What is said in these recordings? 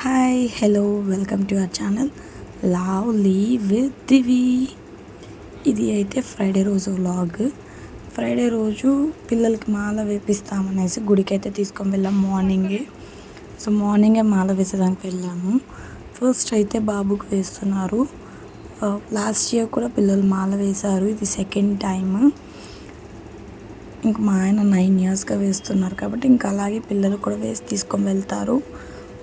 Hi hello welcome to our channel lovely with Divi. ఇది అయితే Friday రోజు వ్లాగ్. ఫ్రైడే రోజు పిల్లలకి మాల వేపిస్తామనేసి గుడికి అయితే తీసుకొని వెళ్ళాం మార్నింగే. సో మార్నింగే మాల వేసేదానికి వెళ్ళాము. ఫస్ట్ అయితే బాబుకి వేస్తున్నారు. లాస్ట్ ఇయర్ కూడా పిల్లలు మాల వేశారు, ఇది సెకండ్ టైం. ఇంక మా ఆయన 9 ఇయర్స్గా వేస్తున్నారు కాబట్టి ఇంకా అలాగే పిల్లలు కూడా వేసి తీసుకొని వెళ్తారు.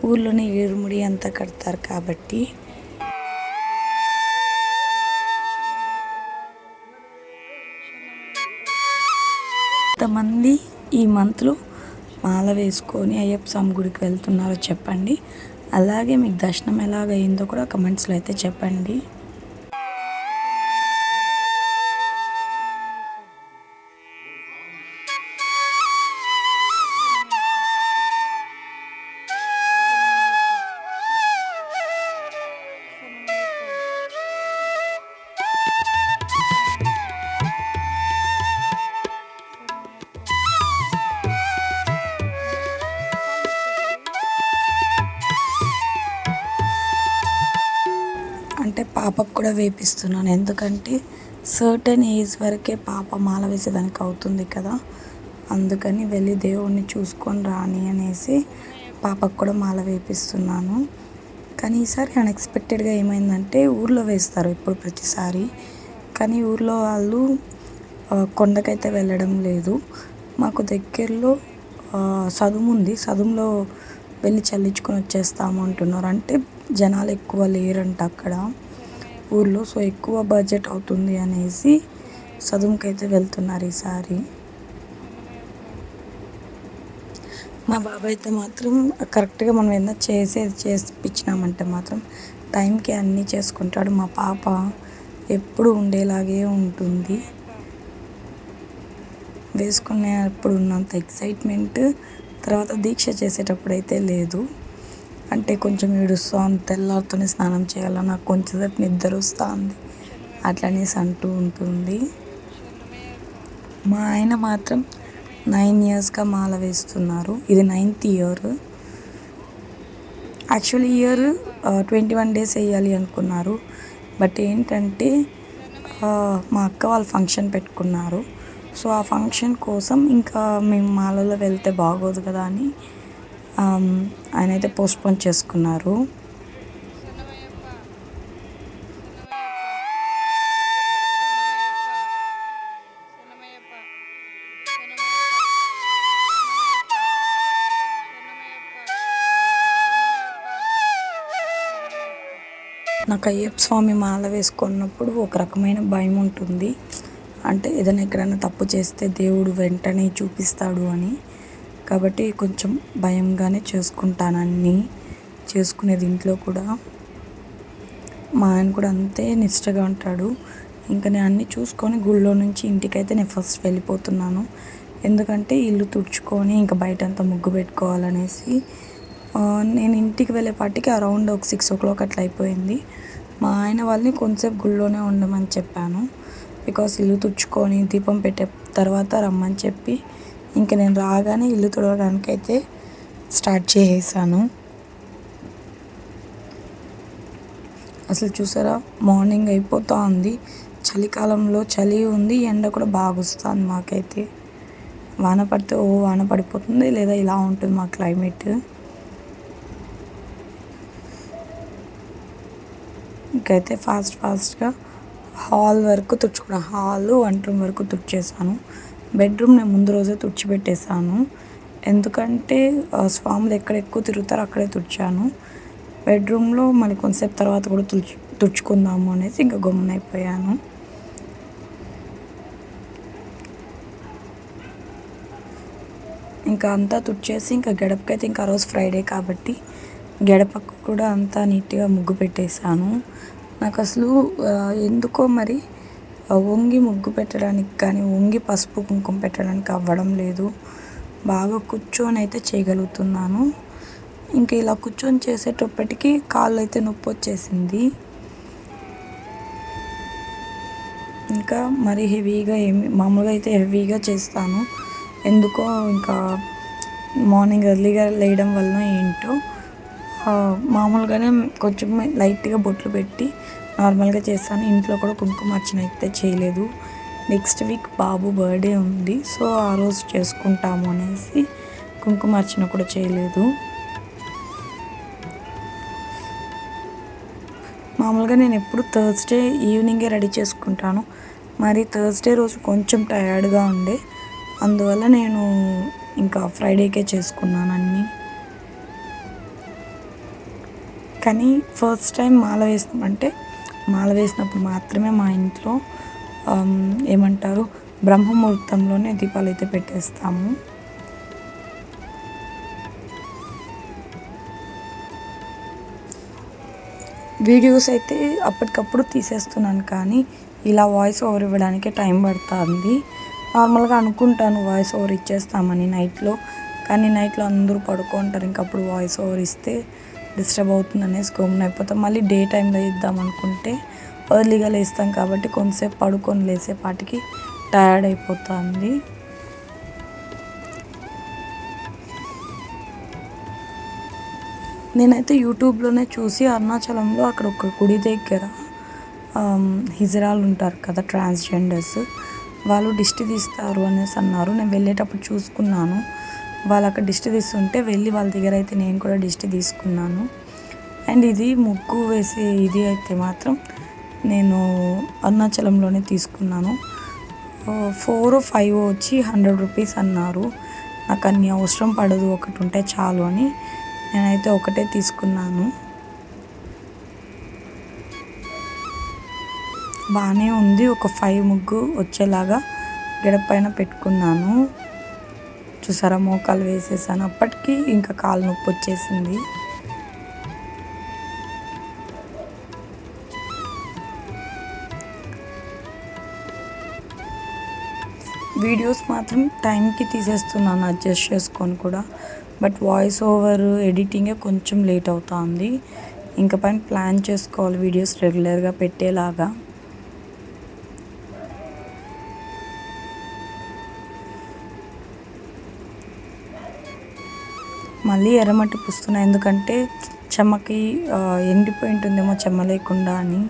ఊర్లోనే ఇరుముడి అంతా కడతారు కాబట్టి. ఎంతమంది ఈ మంత్లో మాల వేసుకొని అయ్యప్ప స్వామి గుడికి వెళ్తున్నారో చెప్పండి. అలాగే మీకు దర్శనం ఎలాగైందో కూడా కమెంట్స్లో అయితే చెప్పండి. అంటే పాపకు కూడా వేపిస్తున్నాను, ఎందుకంటే సర్టెన్ ఏజ్ వరకే పాప మాల వేసేదానికి అవుతుంది కదా, అందుకని వెళ్ళి దేవుణ్ణి చూసుకొని రాని అనేసి పాపకు కూడా మాల వేపిస్తున్నాను. కానీ ఈసారి అన్ఎక్స్పెక్టెడ్గా ఏమైందంటే ఊర్లో వేస్తారు ఇప్పుడు ప్రతిసారి, కానీ ఊర్లో వాళ్ళు కొండకైతే వెళ్ళడం లేదు. మాకు దగ్గరలో సదుము ఉంది, సదుములో వెళ్ళి చల్లించుకొని వచ్చేస్తాము అంటున్నారు. అంటే జనాలు ఎక్కువ లేరంట అక్కడ ఊర్లో, సో ఎక్కువ బడ్జెట్ అవుతుంది అనేసి సదుముకైతే వెళ్తున్నారు ఈసారి. మా బాబాయ్ అయితే మాత్రం కరెక్ట్గా మనం ఏదైనా చేసిపించినామంటే మాత్రం టైంకి అన్నీ చేసుకుంటాడు. మా పాప ఎప్పుడు ఉండేలాగే ఉంటుంది. వేసుకునేటప్పుడు ఉన్నంత ఎక్సైట్మెంట్ తర్వాత దీక్ష చేసేటప్పుడు అయితే లేదు. అంటే కొంచెం ఏడుస్తాను, తెల్లారితోనే స్నానం చేయాలా, నాకు కొంచెంసేపు నిద్ర వస్తుంది అట్లనేసి అంటూ ఉంటుంది. మా ఆయన మాత్రం 9 ఇయర్స్గా మాల వేస్తున్నారు, ఇది 9th year. Actually year 21 days వేయాలి అనుకున్నారు, బట్ ఏంటంటే మా అక్క వాళ్ళు ఫంక్షన్ పెట్టుకున్నారు. సో ఆ ఫంక్షన్ కోసం ఇంకా మేము మాలలో వెళ్తే బాగోదు కదా అని ఆయన అయితే పోస్ట్పోన్ చేసుకున్నారు. నాకు అయ్యప్ప స్వామి మాల వేసుకున్నప్పుడు ఒక రకమైన భయం ఉంటుంది. అంటే ఏదైనా ఎక్కడైనా తప్పు చేస్తే దేవుడు వెంటనే చూపిస్తాడు అని, కాబట్టి కొంచెం భయంగానే చేసుకుంటాను అన్నీ చేసుకునేది. ఇంట్లో కూడా మా ఆయన కూడా అంతే నిష్టగా ఉంటాడు. ఇంకా నేను అన్నీ చూసుకొని గుళ్ళో నుంచి ఇంటికైతే నేను ఫస్ట్ వెళ్ళిపోతున్నాను, ఎందుకంటే ఇల్లు తుడుచుకొని ఇంకా బయట అంతా ముగ్గు పెట్టుకోవాలనేసి. నేను ఇంటికి వెళ్ళేపాటికి అరౌండ్ ఒక 6 o'clock అట్లా అయిపోయింది. మా ఆయన వాళ్ళని కొంతసేపు గుళ్ళోనే ఉండమని చెప్పాను, బికాస్ ఇల్లు తుడుచుకొని దీపం పెట్టే తర్వాత రమ్మని చెప్పి ఇంక నేను రాగానే ఇల్లు తుడవడానికి అయితే స్టార్ట్ చేసేసాను. అసలు చూసారా, మార్నింగ్ అయిపోతూ ఉంది, చలికాలంలో చలి ఉంది, ఎండ కూడా బాగా వస్తుంది. మాకైతే వాన పడితే వాన పడిపోతుంది, లేదా ఇలా ఉంటుంది మా క్లైమేట్. ఇంకైతే ఫాస్ట్గా హాల్ వరకు తుడుచుకున్నాను, హాల్ వంట రూమ్ వరకు తుడిచేసాను. బెడ్రూమ్ నేను ముందు రోజే తుడిచిపెట్టేసాను, ఎందుకంటే స్వాములు ఎక్కడ ఎక్కువ తిరుగుతారో అక్కడే తుడిచాను. బెడ్రూమ్లో మళ్ళీ కొంతసేపు తర్వాత కూడా తుడుచుకుందాము అనేసి ఇంకా గమ్మునైపోయాను. ఇంకా అంతా తుడిచేసి ఇంకా గడపకైతే ఇంకా ఆ రోజు ఫ్రైడే కాబట్టి గడపకు కూడా అంతా నీట్గా ముగ్గు పెట్టేశాను. నాకు అసలు ఎందుకో మరి వంగి ముగ్గు పెట్టడానికి కానీ వంగి పసుపు కుంకుమ పెట్టడానికి అవ్వడం లేదు. బాగా కూర్చొని అయితే చేయగలుగుతున్నాను, ఇంకా ఇలా కూర్చొని చేసేటప్పటికి కాళ్ళు అయితే నొప్పి వచ్చేసింది. ఇంకా మరి హెవీగా మామూలుగా అయితే హెవీగా చేస్తాను, ఎందుకో ఇంకా మార్నింగ్ ఎర్లీగా లేయడం వలన ఏంటో మామూలుగానే కొంచెం లైట్గా బొట్లు పెట్టి నార్మల్గా చేస్తాను. ఇంట్లో కూడా కుంకుమార్చన అయితే చేయలేదు. నెక్స్ట్ వీక్ బాబు బర్త్డే ఉంది, సో ఆ రోజు చేసుకుంటాము అనేసి కుంకుమార్చన కూడా చేయలేదు. మామూలుగా నేను ఎప్పుడు థర్స్డే ఈవినింగే రెడీ చేసుకుంటాను. మరి థర్స్డే రోజు కొంచెం టయర్డ్గా ఉండే, అందువల్ల నేను ఇంకా ఫ్రైడేకే చేసుకున్నాను అన్నీ. కానీ ఫస్ట్ టైం మాల వేసినప్పుడు మాత్రమే మా ఇంట్లో ఏమంటారు బ్రహ్మముహూర్తంలోనే దీపాలు అయితే పెట్టేస్తాము. వీడియోస్ అయితే అప్పటికప్పుడు తీసేస్తున్నాను, కానీ ఇలా వాయిస్ ఓవర్ ఇవ్వడానికే టైం పడుతుంది. నార్మల్గా అనుకుంటాను వాయిస్ ఓవర్ ఇచ్చేస్తామని నైట్లో, కానీ నైట్లో అందరూ పడుకుంటారు. ఇంకప్పుడు వాయిస్ ఓవర్ ఇస్తే డిస్టర్బ్ అవుతుంది అనేసి గమ్మున అయిపోతాం. మళ్ళీ డే టైంలో ఇద్దాం అనుకుంటే ఎర్లీగా లేస్తాం కాబట్టి కొంతసేపు పడుకొని లేసేపాటికి టయర్డ్ అయిపోతుంది. నేనైతే యూట్యూబ్లోనే చూసి అరుణాచలంలో అక్కడ ఒక గుడి దగ్గర హిజరాలు ఉంటారు కదా, ట్రాన్స్జెండర్స్, వాళ్ళు దిష్టి తీస్తారు అనేసి అన్నారు. నేను వెళ్ళేటప్పుడు చూసుకున్నాను, వాళ్ళు అక్కడ దిష్టి తీస్తుంటే వెళ్ళి వాళ్ళ దగ్గర అయితే నేను కూడా దిష్టి తీసుకున్నాను. అండ్ ఇది ముగ్గు వేసే ఇది అయితే మాత్రం నేను అరుణాచలంలోనే తీసుకున్నాను. 4 or 5 వచ్చి 100 రూపీస్ అన్నారు. నాకు అన్ని అవసరం పడదు, ఒకటి ఉంటే చాలు అని నేనైతే ఒకటే తీసుకున్నాను. బాగానే ఉంది. ఒక 5 ముగ్గు వచ్చేలాగా గడప పైన పెట్టుకున్నాను. చూసారా, మోకాలు వేసేసాను. అప్పటికి ఇంకా కాలు నొప్పి వచ్చేసింది. వీడియోస్ మాత్రం టైంకి తీసేస్తున్నాను అడ్జస్ట్ చేసుకొని కూడా, బట్ వాయిస్ ఓవర్ ఎడిటింగే కొంచెం లేట్ అవుతుంది. ఇంకా పైన ప్లాన్ చేసుకోవాలి వీడియోస్ రెగ్యులర్గా పెట్టేలాగా. మళ్ళీ ఎర్రమట్టి పూస్తున్నా, ఎందుకంటే చెమ్మకి ఎండిపోయి ఉంటుందేమో చెమ్మ లేకుండా అని.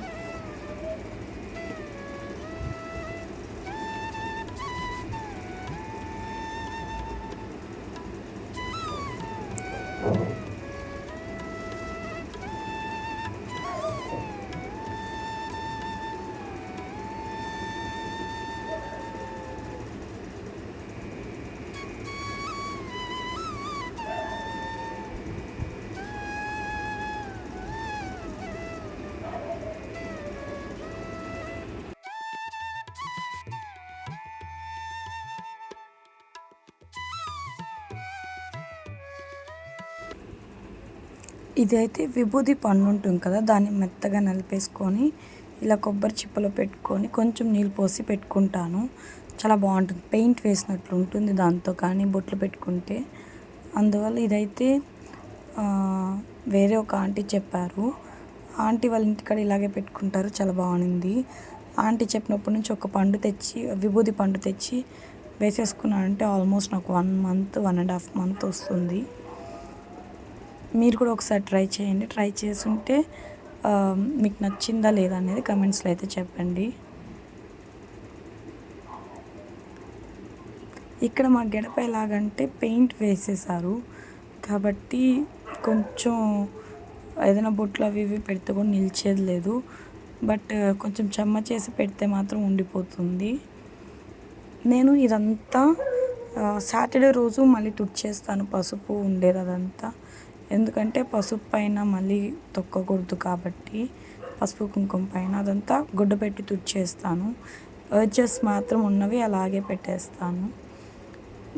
ఇదైతే విభూది పండు ఉంటుంది కదా, దాన్ని మెత్తగా నలిపేసుకొని ఇలా కొబ్బరి చిప్పలో పెట్టుకొని కొంచెం నీళ్ళు పోసి పెట్టుకుంటాను. చాలా బాగుంటుంది, పెయింట్ వేసినట్లు ఉంటుంది దాంతో కానీ బొట్లు పెట్టుకుంటే. అందువల్ల ఇదైతే వేరే ఒక ఆంటీ చెప్పారు. ఆంటీ వాళ్ళ ఇంటికాడ ఇలాగే పెట్టుకుంటారు, చాలా బాగుంది. ఆంటీ చెప్పినప్పటి నుంచి ఒక పండు తెచ్చి విభూది పండు తెచ్చి వేసేసుకున్నానంటే ఆల్మోస్ట్ నాకు 1 month 1.5 month వస్తుంది. మీరు కూడా ఒకసారి ట్రై చేయండి. ట్రై చేసుంటే మీకు నచ్చిందా లేదా అనేది కమెంట్స్లో అయితే చెప్పండి. ఇక్కడ మా గడప ఎలాగంటే పెయింట్ వేసేసారు కాబట్టి కొంచెం ఏదైనా బొట్లు అవి ఇవి పెడితే కూడా నిలిచేది లేదు. బట్ కొంచెం చెమ్మ చేసి పెడితే మాత్రం ఉండిపోతుంది. నేను ఇదంతా సాటర్డే రోజు మళ్ళీ తుడిచేస్తాను, పసుపు ఉండేది అదంతా. ఎందుకంటే పసుపు పైన మళ్ళీ తొక్కకూడదు కాబట్టి పసుపు కుంకుమ పైన అదంతా గుడ్డ పెట్టి తుడిచేస్తాను. ఎడ్జెస్ మాత్రం ఉన్నవి అలాగే పెట్టేస్తాను.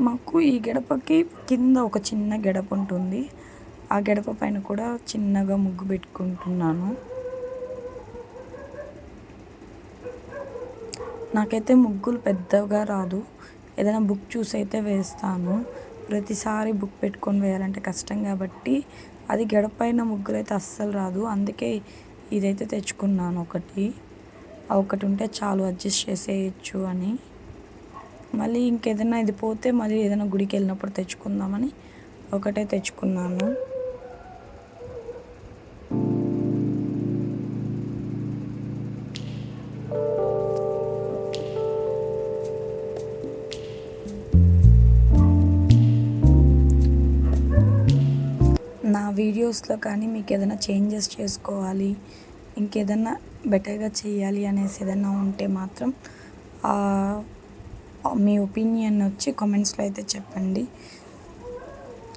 మాకు ఈ గడపకి కింద ఒక చిన్న గడప ఉంటుంది, ఆ గడప పైన కూడా చిన్నగా ముగ్గు పెట్టుకుంటున్నాను. నాకైతే ముగ్గులు పెద్దగా రాదు, ఏదైనా బుక్ చూసి అయితే వేస్తాను. ప్రతిసారి బుక్ పెట్టుకొని వేయాలంటే కష్టం కాబట్టి అది గడపైన ముగ్గులు అయితే అస్సలు రాదు. అందుకే ఇదైతే తెచ్చుకున్నాను ఒకటి. ఆ ఒకటి ఉంటే చాలు, అడ్జస్ట్ చేసేయచ్చు అని. మళ్ళీ ఇంకేదైనా ఇది పోతే మళ్ళీ ఏదైనా గుడికి వెళ్ళినప్పుడు తెచ్చుకుందామని ఒకటే తెచ్చుకున్నాను. వీడియోస్లో కానీ మీకు ఏదైనా చేంజెస్ చేసుకోవాలి, ఇంకేదన్నా బెటర్గా చేయాలి అనేసి ఏదన్నా ఉంటే మాత్రం మీ ఒపీనియన్ వచ్చి కామెంట్స్లో అయితే చెప్పండి.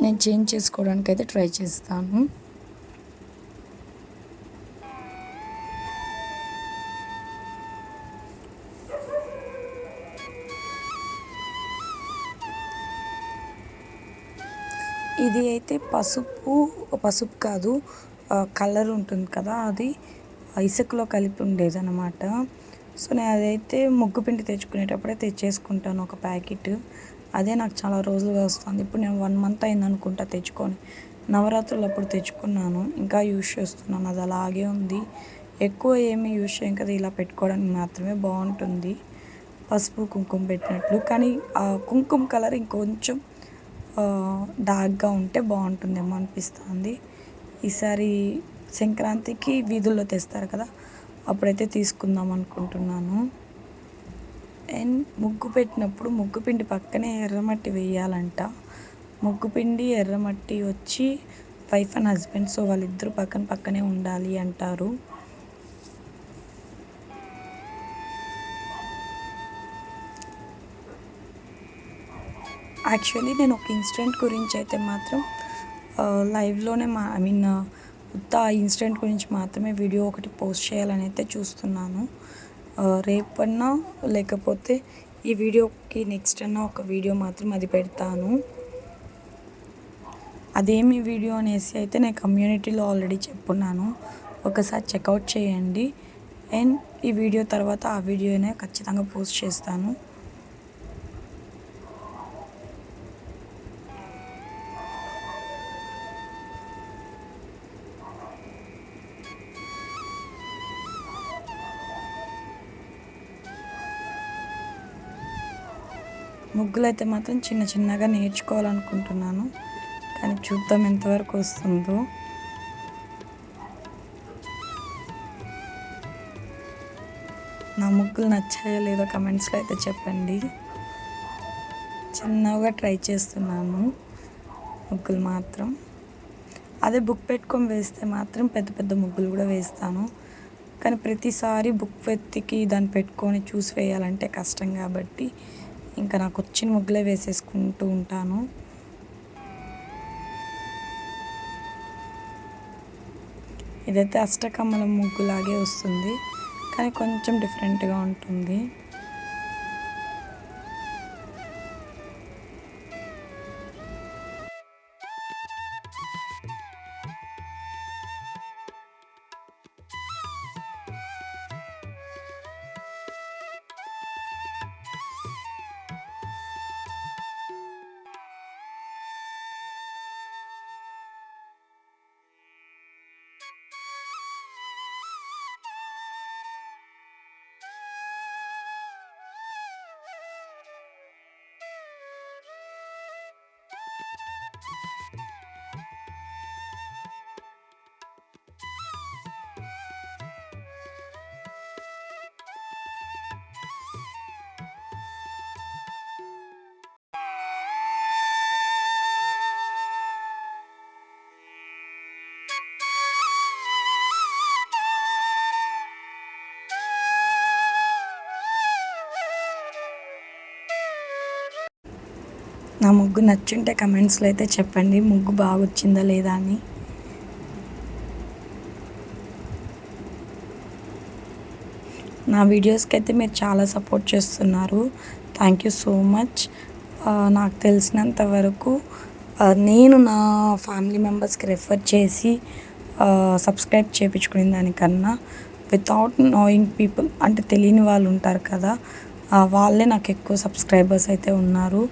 నేను చేంజ్ చేసుకోవడానికి అయితే ట్రై చేస్తాను. ఇది అయితే పసుపు కాదు, కలర్ ఉంటుంది కదా, అది ఇసుకలో కలిపి ఉండేదన్నమాట. సో నేను అదైతే ముగ్గు పిండి తెచ్చుకునేటప్పుడే తెచ్చేసుకుంటాను ఒక ప్యాకెట్. అదే నాకు చాలా రోజులుగా వస్తుంది. ఇప్పుడు నేను 1 మంత్ అయింది అనుకుంటా తెచ్చుకొని. నవరాత్రులు అప్పుడు తెచ్చుకున్నాను, ఇంకా యూజ్ చేస్తున్నాను. అది అలాగే ఉంది. ఎక్కువ ఏమీ యూజ్ చేయం కదా, ఇలా పెట్టుకోవడానికి మాత్రమే బాగుంటుంది, పసుపు కుంకుమ పెట్టినట్లు. కానీ ఆ కుంకుమ కలర్ ఇంకొంచెం డార్క్గా ఉంటే బాగుంటుందేమో అనిపిస్తుంది. ఈసారి సంక్రాంతికి వీధుల్లో తెస్తారు కదా, అప్పుడైతే తీసుకుందాం అనుకుంటున్నాను. అండ్ ముగ్గు పెట్టినప్పుడు ముగ్గు పిండి పక్కనే ఎర్రమట్టి వేయాలంట. ముగ్గు పిండి ఎర్రమట్టి వచ్చి వైఫ్ అండ్ హస్బెండ్, సో వాళ్ళిద్దరూ పక్కనే ఉండాలి అంటారు. యాక్చువల్లీ నేను ఒక ఇన్సిడెంట్ గురించి అయితే మాత్రం లైవ్లోనే ఉత్త ఆ ఇన్సిడెంట్ గురించి మాత్రమే వీడియో ఒకటి పోస్ట్ చేయాలని అయితే చూస్తున్నాను. రేపన్నా లేకపోతే ఈ వీడియోకి నెక్స్ట్ అన్నా ఒక వీడియో మాత్రం అది పెడతాను. అదేమి వీడియో అనేసి అయితే నేను కమ్యూనిటీలో ఆల్రెడీ చెప్పున్నాను, ఒకసారి చెక్అవుట్ చేయండి. అండ్ ఈ వీడియో తర్వాత ఆ వీడియోనే ఖచ్చితంగా పోస్ట్ చేస్తాను. ముగ్గులు అయితే మాత్రం చిన్నగా నేర్చుకోవాలనుకుంటున్నాను, కానీ చూద్దాం ఎంతవరకు వస్తుందో. నా ముగ్గులు నచ్చాయో లేదో కమెంట్స్లో అయితే చెప్పండి. చిన్నగా ట్రై చేస్తున్నాను ముగ్గులు మాత్రం. అదే బుక్ పెట్టుకొని వేస్తే మాత్రం పెద్ద ముగ్గులు కూడా వేస్తాను. కానీ ప్రతిసారి బుక్ వెతికి దాన్ని పెట్టుకొని చూసి వేయాలంటే కష్టం కాబట్టి ఇంకా నాకు వచ్చిన ముగ్గులే వేసేసుకుంటూ ఉంటాను. ఇదైతే అష్టకమ్మల ముగ్గులాగే వస్తుంది, కానీ కొంచెం డిఫరెంట్గా ఉంటుంది. నా ముగ్గు నచ్చుంటే కమెంట్స్లో అయితే చెప్పండి, ముగ్గు బాగా వచ్చిందా లేదా అని. నా వీడియోస్కి అయితే మీరు చాలా సపోర్ట్ చేస్తున్నారు, థ్యాంక్ యూ సో మచ్. నాకు తెలిసినంత వరకు నేను నా ఫ్యామిలీ మెంబర్స్కి రెఫర్ చేసి సబ్స్క్రైబ్ చేయించుకునే దానికన్నా వితౌట్ నోయింగ్ పీపుల్, అంటే తెలియని వాళ్ళు ఉంటారు కదా, వాళ్ళే నాకు ఎక్కువ సబ్స్క్రైబర్స్ అయితే ఉన్నారు.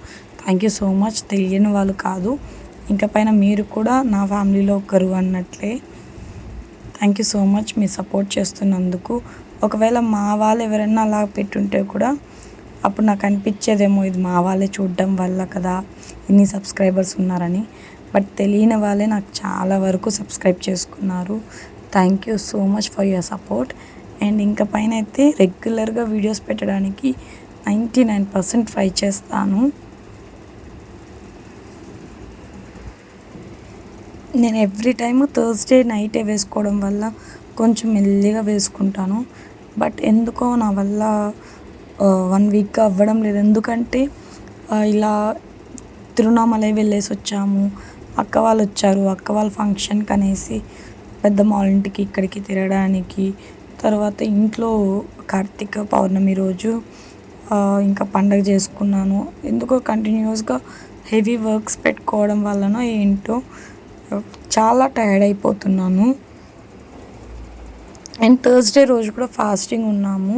Thank you so much. తెలియని వాళ్ళు కాదు, ఇంకా పైన మీరు కూడా నా ఫ్యామిలీలో ఒకరు అన్నట్లే. థ్యాంక్ యూ సో మచ్ మీరు సపోర్ట్ చేస్తున్నందుకు. ఒకవేళ మా వాళ్ళు ఎవరైనా అలా పెట్టుంటే కూడా అప్పుడు నాకు అనిపించేదేమో ఇది మా వాళ్ళే చూడడం వల్ల కదా ఇన్ని సబ్స్క్రైబర్స్ ఉన్నారని. బట్ తెలియని వాళ్ళే నాకు చాలా వరకు సబ్స్క్రైబ్ చేసుకున్నారు. Thank you so much for your support. And ఇంకా పైన అయితే రెగ్యులర్గా వీడియోస్ పెట్టడానికి 99% ట్రై చేస్తాను. నేను ఎవ్రీ టైము థర్స్డే నైటే వేసుకోవడం వల్ల కొంచెం మెల్లిగా వేసుకుంటాను. బట్ ఎందుకో నా వల్ల 1 వీక్‌గా అవ్వడం లేదు. ఎందుకంటే ఇలా తిరువణామలై వెళ్ళేసి వచ్చాము. అక్క వాళ్ళు వచ్చారు. అక్క వాళ్ళ ఫంక్షన్‌కి అనేసి పెద్దమ్మ వాళ్ళ ఇంటికి ఇక్కడికి తిరగడానికి. తర్వాత ఇంట్లో కార్తీక పౌర్ణమి రోజు ఇంకా పండగ చేసుకున్నాను. ఎందుకో కంటిన్యూయస్‌గా హెవీ వర్క్స్ పెట్టుకోవడం వల్లనో ఏంటో చాలా టైర్డ్ అయిపోతున్నాను. అండ్ థర్స్డే రోజు కూడా ఫాస్టింగ్ ఉన్నాము.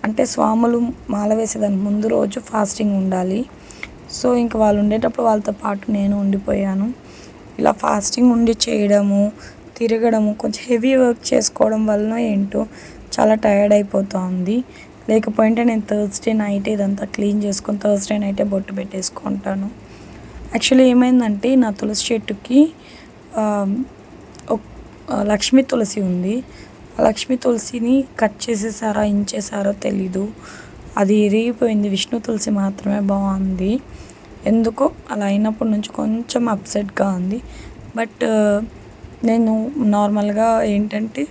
అంటే స్వాములు మాల వేసేదానికి ముందు రోజు ఫాస్టింగ్ ఉండాలి. సో ఇంక వాళ్ళు ఉండేటప్పుడు వాళ్ళతో పాటు నేను ఉండిపోయాను. ఇలా ఫాస్టింగ్ ఉండి చేయడము, తిరగడము, కొంచెం హెవీ వర్క్ చేసుకోవడం వలన ఏంటో చాలా టైర్డ్ అయిపోతుంది. లేకపోయింటే నేను థర్స్డే నైట్ ఇదంతా క్లీన్ చేసుకొని థర్స్డే నైటే బొట్టు పెట్టేసుకుంటాను. యాక్చువల్లీ ఏమైందంటే నా తులసి చెట్టుకి లక్ష్మీ తులసి ఉంది. ఆ లక్ష్మీ తులసిని కట్ చేసేసారో ఇంచేసారో తెలీదు. అది ఇరిగిపోయింది. విష్ణు తులసి మాత్రమే బాగుంది. ఎందుకో అలా అయినప్పటి నుంచి కొంచెం అప్సెట్గా ఉంది. బట్ నేను నార్మల్గా ఏంటంటే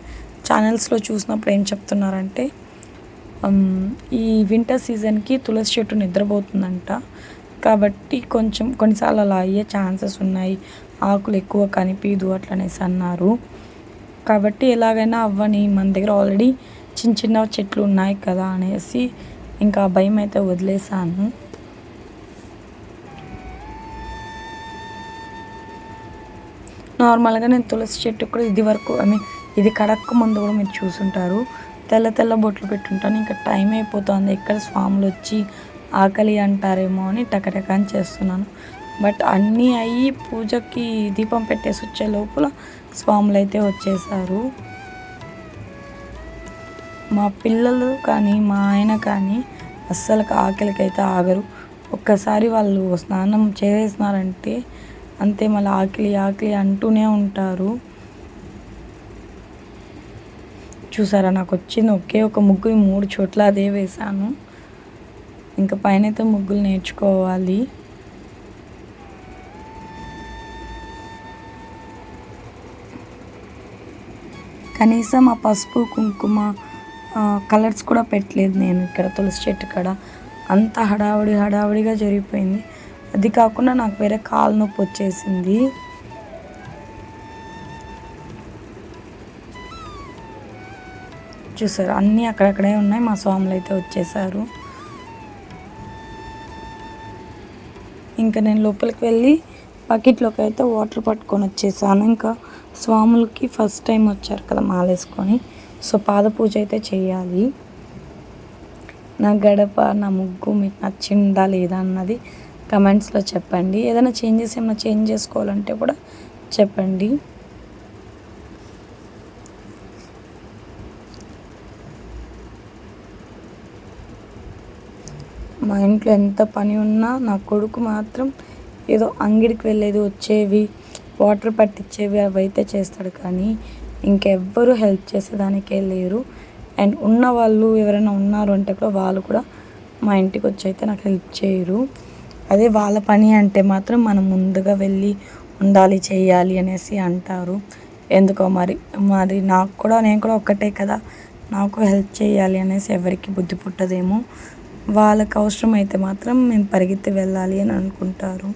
ఛానల్స్లో చూసినప్పుడు ఏం చెప్తున్నారంటే ఈ వింటర్ సీజన్కి తులసి చెట్టు నిద్రపోతుందంట. కాబట్టి కొంచెం కొన్నిసార్లు అలా అయ్యే ఛాన్సెస్ ఉన్నాయి. ఆకులు ఎక్కువ కనిపించదు అట్లనేసి అన్నారు. కాబట్టి ఎలాగైనా అవ్వని, మన దగ్గర ఆల్రెడీ చిన్న చిన్న చెట్లు ఉన్నాయి కదా అనేసి ఇంకా భయం అయితే వదిలేసాను. నార్మల్గా నేను తులసి చెట్టు కూడా ఇది వరకు ఇది కడక్క ముందు కూడా మీరు చూసుంటారు. తెల్ల తెల్ల బొట్లు పెట్టుంటాను. ఇంకా టైం అయిపోతుంది. ఎక్కడ స్వాములు వచ్చి ఆకలి అంటారేమో అని టకటకాని చేస్తున్నాను. బట్ అన్నీ అయ్యి పూజకి దీపం పెట్టేసి వచ్చే లోపల స్వాములు అయితే వచ్చేసారు. మా పిల్లలు కానీ మా ఆయన కానీ అస్సలు ఆకలికైతే ఆగరు. ఒక్కసారి వాళ్ళు స్నానం చేసేసినారంటే అంతే, మళ్ళీ ఆకలి ఆకలి అంటూనే ఉంటారు. చూసారా, నాకు వచ్చింది ఒకే ఒక ముగ్గు 3 చోట్ల అదే వేశాను. ఇంకా పైన అయితే ముగ్గులు నేర్చుకోవాలి. కనీసం ఆ పసుపు కుంకుమ కలర్స్ కూడా పెట్టలేదు నేను ఇక్కడ తులసి చెట్టు కాడ. అంత హడావుడిగా జరిగిపోయింది. అది కాకుండా నాకు వేరే కాలు నొప్పి వచ్చేసింది. చూసారు, అన్నీ అక్కడక్కడే ఉన్నాయి. మా స్వాములు అయితే వచ్చేసారు. ఇంకా నేను లోపలికి వెళ్ళి బకెట్లోకి అయితే వాటర్ పట్టుకొని వచ్చేసాను. ఇంకా స్వాములకి ఫస్ట్ టైం వచ్చారు కదా మాలేసుకొని, సో పాద పూజ అయితే చేయాలి. నా గడప, నా ముగ్గు మీకు నచ్చిందా లేదా అన్నది కమెంట్స్లో చెప్పండి. ఏదైనా ఏమైనా చేంజ్ చేసుకోవాలంటే కూడా చెప్పండి. మా ఇంట్లో ఎంత పని ఉన్నా నా కొడుకు మాత్రం ఏదో అంగిడికి వెళ్ళేది వచ్చేవి వాటర్ పట్టించేవి అవి అయితే చేస్తాడు. కానీ ఇంకెవ్వరూ హెల్ప్ చేసేదానికే లేరు. అండ్ ఉన్న వాళ్ళు ఎవరైనా ఉన్నారు అంటే కూడా వాళ్ళు కూడా మా ఇంటికి వచ్చి అయితే నాకు హెల్ప్ చేయరు. అదే వాళ్ళ పని అంటే మాత్రం మనం ముందుగా వెళ్ళి ఉండాలి, చేయాలి అనేసి అంటారు. ఎందుకో మరి నేను కూడా ఒక్కటే కదా, నాకు హెల్ప్ చేయాలి అనేసి ఎవరికి బుద్ధి పుట్టదేమో. వాళ్ళకి అవసరం అయితే మాత్రం మేము పరిగెత్తి వెళ్ళాలి అని అనుకుంటారు.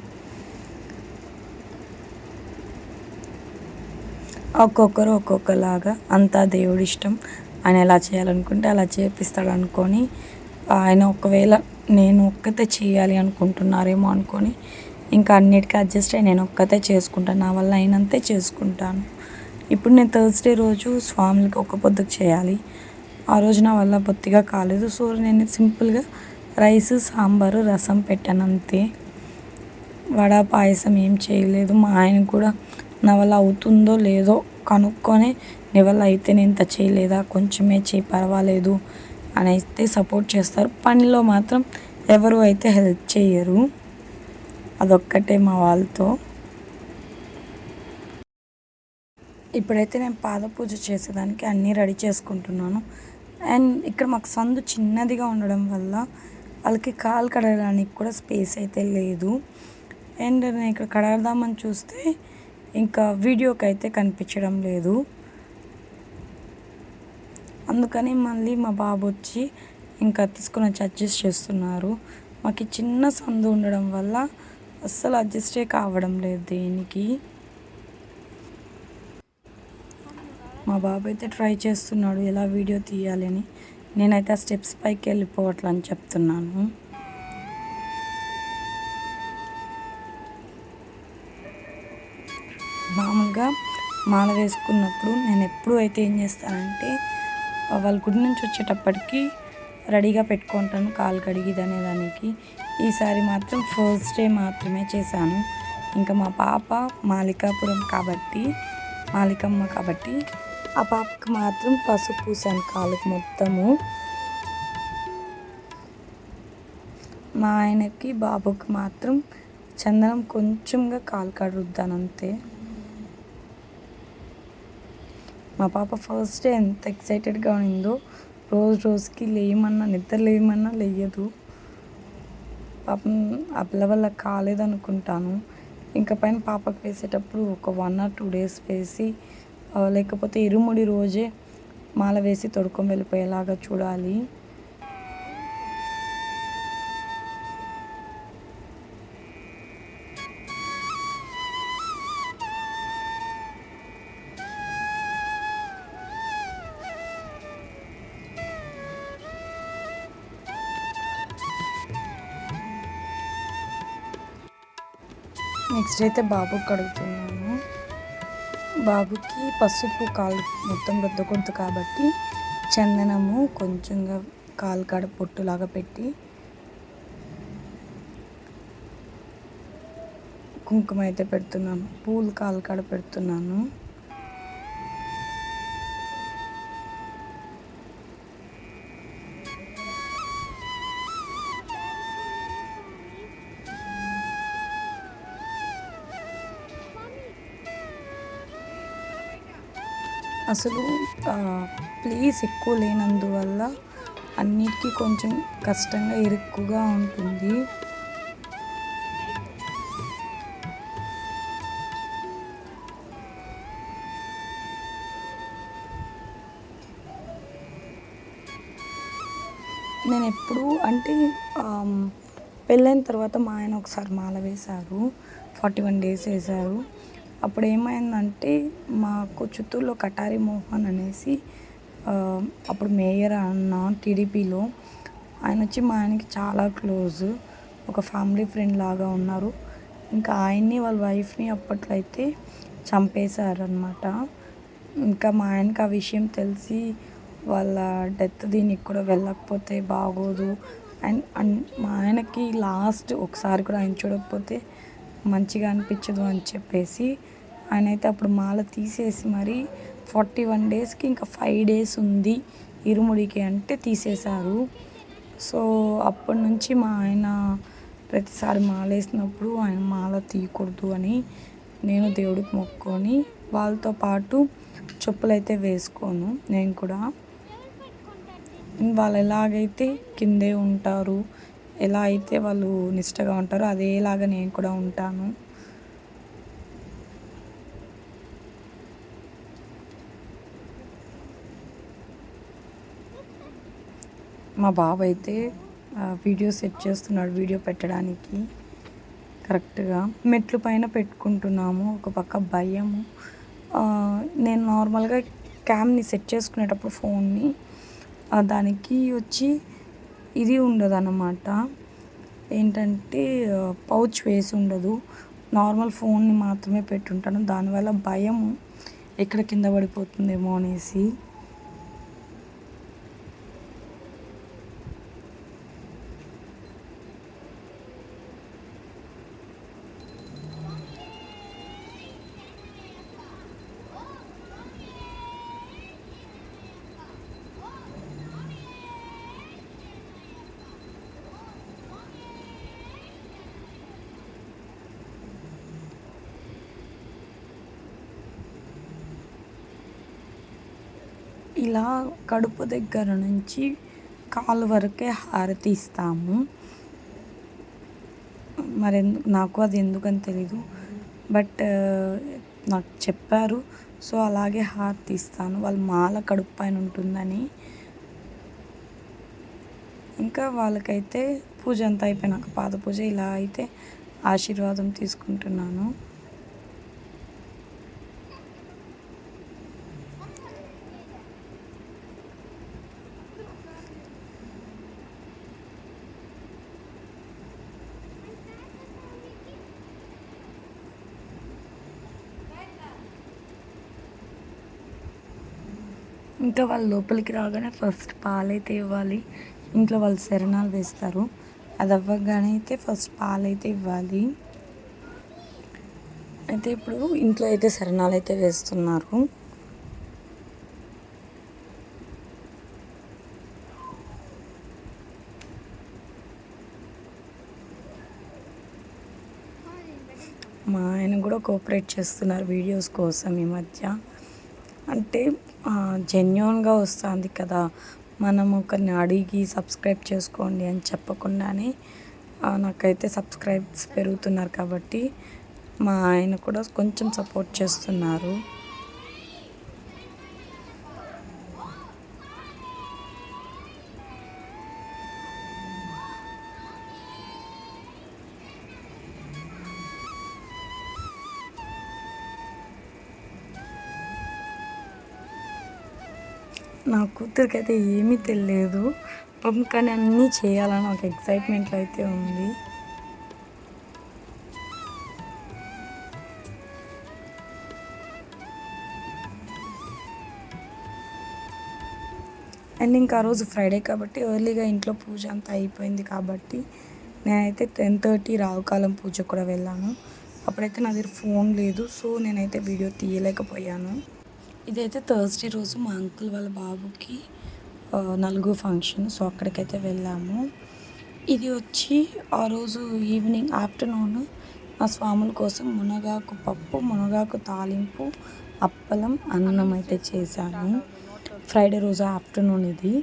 ఒక్కొక్కరు ఒక్కొక్కలాగా, అంతా దేవుడి ఇష్టం. ఆయన ఎలా చేయాలనుకుంటే అలా చేపిస్తాడు అనుకొని, ఆయన ఒకవేళ నేను ఒక్కతే చేయాలి అనుకుంటున్నారేమో అనుకొని ఇంకా అన్నిటికీ అడ్జస్ట్ అయ్యి నేను ఒక్కతే చేసుకుంటాను. నా వల్ల అయినంతే చేసుకుంటాను. ఇప్పుడు నేను థర్స్డే రోజు స్వాములకి ఒక పొద్దుకు చేయాలి. ఆ రోజు నా వల్ల బొత్తిగా కాలేదు. సో నేను సింపుల్గా రైస్, సాంబారు, రసం పెట్టాను అంతే. వడ, పాయసం ఏం చేయలేదు. మా ఆయన కూడా నా వల్ల అవుతుందో లేదో కనుక్కొని, నీ వల్ల అయితే నేను ఇంత చేయలేదా, కొంచెమే చేయి పర్వాలేదు అని అయితే సపోర్ట్ చేస్తారు. పనిలో మాత్రం ఎవరు అయితే హెల్ప్ చేయరు. అదొక్కటే మా వాళ్ళతో. ఇప్పుడైతే నేను పాద పూజ చేసేదానికి అన్నీ రెడీ చేసుకుంటున్నాను. అండ్ ఇక్కడ మాకు సందు చిన్నదిగా ఉండడం వల్ల వాళ్ళకి కాలు కడగడానికి కూడా స్పేస్ అయితే లేదు. అండ్ నేను ఇక్కడ కడగదామని చూస్తే ఇంకా వీడియోకి అయితే కనిపించడం లేదు. అందుకని మళ్ళీ మా బాబు వచ్చి ఇంకా తీసుకొని వచ్చి అడ్జస్ట్ చేస్తున్నారు. మాకు చిన్న సందు ఉండడం వల్ల అస్సలు అడ్జస్టే కావడం లేదు దేనికి. మా బాబు అయితే ట్రై చేస్తున్నాడు ఎలా వీడియో తీయాలని. నేనైతే ఆ స్టెప్స్ పైకి వెళ్ళిపోవట్లని చెప్తున్నాను. మామూలుగా మాల వేసుకున్నప్పుడు నేను ఎప్పుడు అయితే ఏం చేస్తానంటే వాళ్ళ గుడి నుంచి వచ్చేటప్పటికి రెడీగా పెట్టుకుంటాను కాలు కడిగిదనే దానికి. ఈసారి మాత్రం ఫస్ట్ డే మాత్రమే చేశాను. ఇంకా మా పాప మాలికమ్మ కాబట్టి ఆ పాపకి మాత్రం పసుపు పూసాను కాలుకి మొత్తము. మా ఆయనకి బాబుకి మాత్రం చందనం కొంచెంగా కాలు కడుగుతాను అంతే. మా పాప ఫస్ట్ డే ఎంత ఎక్సైటెడ్గా ఉందో, రోజుకి నిద్ర లేయమన్నా లేయదు. పాపం ఆ పిల్ల వల్ల కాలేదనుకుంటాను. ఇంకా పైన పాపకు వేసేటప్పుడు ఒక 1 or 2 days వేసి లేకపోతే ఇరుముడి రోజే మాల వేసి తొడుకొని వెళ్ళిపోయేలాగా చూడాలి. నెక్స్ట్ అయితే బాబుకి కడుగుతున్నాను. బాబుకి పసుపు కాలు మొత్తం రుద్దకూడదు కాబట్టి చందనము కొంచెంగా కాలు కాడ పొట్టులాగా పెట్టి కుంకుమ అయితే పెడుతున్నాను. పూలు కాలు కాడ పెడుతున్నాను. అసలు ప్లేస్ ఎక్కువ లేనందువల్ల అన్నిటికీ కొంచెం కష్టంగా ఇరుక్కుగా ఉంటుంది. నేను ఎప్పుడు అంటే పెళ్ళైన తర్వాత మా ఆయన ఒకసారి మాల వేశారు. 41 days వేశారు. అప్పుడు ఏమైందంటే మాకు చిత్తూరులో కటారి మోహన్ అనేసి అప్పుడు మేయర్ అన్న టీడీపీలో ఆయన వచ్చి మా ఆయనకి చాలా క్లోజ్, ఒక ఫ్యామిలీ ఫ్రెండ్ లాగా ఉన్నారు. ఇంకా ఆయన్ని వాళ్ళ వైఫ్ని అప్పట్లో అయితే చంపేశారనమాట. ఇంకా మా ఆయనకి ఆ విషయం తెలిసి వాళ్ళ డెత్ దీనికి కూడా వెళ్ళకపోతే బాగోదు అండ్ మా ఆయనకి లాస్ట్ ఒకసారి కూడా ఆయన చూడకపోతే మంచిగా అనిపించదు అని చెప్పేసి ఆయన అయితే అప్పుడు మాల తీసేసి మరి 41 daysకి ఇంకా 5 days ఉంది ఇరుముడికి అంటే తీసేశారు. సో అప్పటి నుంచి మా ఆయన ప్రతిసారి మాల వేసినప్పుడు ఆయన మాల తీయకూడదు అని నేను దేవుడికి మొక్కుకొని వాళ్ళతో పాటు చెప్పులైతే వేసుకోను. నేను కూడా వాళ్ళు ఎలాగైతే కిందే ఉంటారు, ఎలా అయితే వాళ్ళు నిష్టగా ఉంటారో అదేలాగా నేను కూడా ఉంటాను. మా బాబు అయితే వీడియో సెట్ చేస్తున్నాడు వీడియో పెట్టడానికి కరెక్ట్గా. మెట్లు పైన పెట్టుకుంటున్నాము, ఒక పక్క భయము. నేను నార్మల్గా క్యామ్ని సెట్ చేసుకునేటప్పుడు ఫోన్ని దానికి వచ్చి ఇది ఉండదు అన్నమాట, ఏంటంటే పౌచ్ వేసి ఉండదు, నార్మల్ ఫోన్ని మాత్రమే పెట్టుంటాను. దానివల్ల భయము ఎక్కడ కింద పడిపోతుందేమో అనేసి. ఇలా కడుపు దగ్గర నుంచి కాలు వరకే హారతి ఇస్తాము. మరి నాకు అది ఎందుకని తెలీదు. బట్ నాకు చెప్పారు. సో అలాగే హారతి ఇస్తాను. వాళ్ళ మాల కడుపు పైన ఉంటుందని. ఇంకా వాళ్ళకైతే పూజ అంతా అయిపోయినాక పాద పూజ ఇలా అయితే ఆశీర్వాదం తీసుకుంటున్నాను. ఇంకా వాళ్ళు లోపలికి రాగానే ఫస్ట్ పాలైతే ఇవ్వాలి. ఇంట్లో వాళ్ళు శరణాలు వేస్తారు. అది అవ్వగానే అయితే ఫస్ట్ పాలైతే ఇవ్వాలి. అయితే ఇప్పుడు ఇంట్లో అయితే శరణాలు అయితే వేస్తున్నారు. మా ఆయన కూడా కోఆపరేట్ చేస్తున్నారు వీడియోస్ కోసం ఈ మధ్య. అంటే జెన్యూన్గా వస్తుంది కదా, మనం ఒకరిని అడిగి సబ్స్క్రైబ్ చేసుకోండి అని చెప్పకుండానే నాకైతే సబ్స్క్రైబ్స్ పెరుగుతున్నారు కాబట్టి మా ఆయన కూడా కొంచెం సపోర్ట్ చేస్తున్నారు. నా కూతురికి అయితే ఏమీ తెలియదు, కానీ అన్నీ చేయాలని ఒక ఎక్సైట్మెంట్లో అయితే ఉంది. అండ్ ఇంకా ఆ రోజు ఫ్రైడే కాబట్టి ఎర్లీగా ఇంట్లో పూజ అంతా అయిపోయింది కాబట్టి నేనైతే 10:30 రావుకాలం పూజ కూడా వెళ్ళాను. అప్పుడైతే నా దగ్గర ఫోన్ లేదు, సో నేనైతే వీడియో తీయలేకపోయాను. ఇదైతే థర్స్డే రోజు మా అంకుల్ వాళ్ళ బాబుకి నలుగు ఫంక్షన్, సో అక్కడికైతే వెళ్ళాము. ఇది వచ్చి ఆ రోజు ఈవినింగ్ ఆఫ్టర్నూన్ మా స్వాముల కోసం మునగాకు పప్పు, మునగాకు తాలింపు, అప్పలం, అన్నం అయితే చేశాను. ఫ్రైడే రోజు ఆఫ్టర్నూన్ ఇది.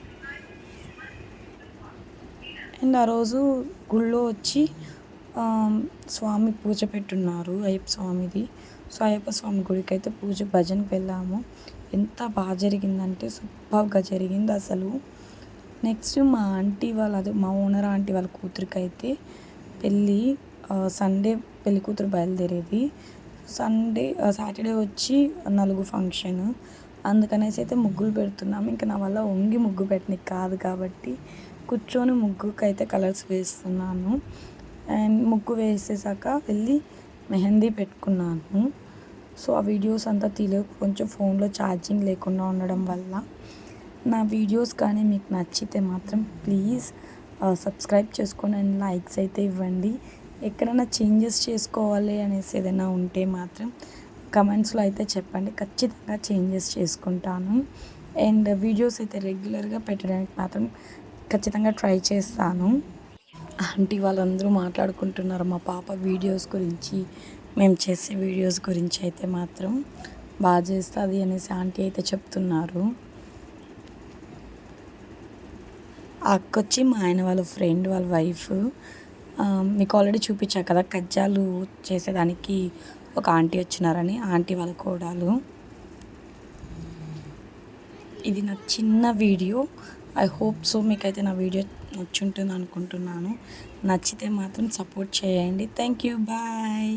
అండ్ ఆ రోజు గుళ్ళో వచ్చి స్వామి పూజ పెట్టున్నారు, అయ్యప్ప స్వామిది. సో అయ్యప్ప స్వామి గుడికి అయితే పూజ భజనకి వెళ్ళాము. ఎంత బాగా జరిగిందంటే సూపర్గా జరిగింది అసలు. నెక్స్ట్ మా ఆంటీ వాళ్ళ, అదే మా ఓనర్ ఆంటీ వాళ్ళ కూతురికి అయితే పెళ్ళి సండే పెళ్ళి కూతురు బయలుదేరేది. సాటర్డే వచ్చి నలుగు ఫంక్షన్, అందుకనేసి అయితే ముగ్గులు పెడుతున్నాము. ఇంకా నా వల్ల వంగి ముగ్గు పెట్టనికి కాదు కాబట్టి కూర్చొని ముగ్గుకి అయితే కలర్స్ వేస్తున్నాను. అండ్ ముగ్గు వేసేసాక వెళ్ళి మెహందీ పెట్టుకున్నాను. సో ఆ వీడియోస్ అంతా కొంచెం ఫోన్లో ఛార్జింగ్ లేకుండా ఉండడం వల్ల. నా వీడియోస్ కానీ మీకు నచ్చితే మాత్రం ప్లీజ్ సబ్స్క్రైబ్ చేసుకొని అండ్ లైక్స్ అయితే ఇవ్వండి. ఎక్కడైనా చేంజెస్ చేసుకోవాలి అనేసి ఏదైనా ఉంటే మాత్రం కమెంట్స్లో అయితే చెప్పండి, ఖచ్చితంగా చేంజెస్ చేసుకుంటాను. అండ్ వీడియోస్ అయితే రెగ్యులర్గా పెట్టడానికి మాత్రం ఖచ్చితంగా ట్రై చేస్తాను. ఆంటీ వాళ్ళందరూ మాట్లాడుకుంటున్నారు మా పాప వీడియోస్ గురించి, మేము చేసే వీడియోస్ గురించి అయితే మాత్రం బాగా చేస్తుంది అనేసి ఆంటీ అయితే చెప్తున్నారు. ఆ అక్క వచ్చి మా ఆయన వాళ్ళ ఫ్రెండ్ వాళ్ళ వైఫ్. మీకు ఆల్రెడీ చూపించా కదా కజ్జాలు చేసేదానికి ఒక ఆంటీ వచ్చినారని, ఆంటీ వాళ్ళ కోడలు. ఇది నా చిన్న వీడియో. ఐ హోప్ సో మీకైతే నా వీడియో నచ్చుంటుంది అనుకుంటున్నాను. నచ్చితే మాత్రం సపోర్ట్ చేయండి. Thank you, bye.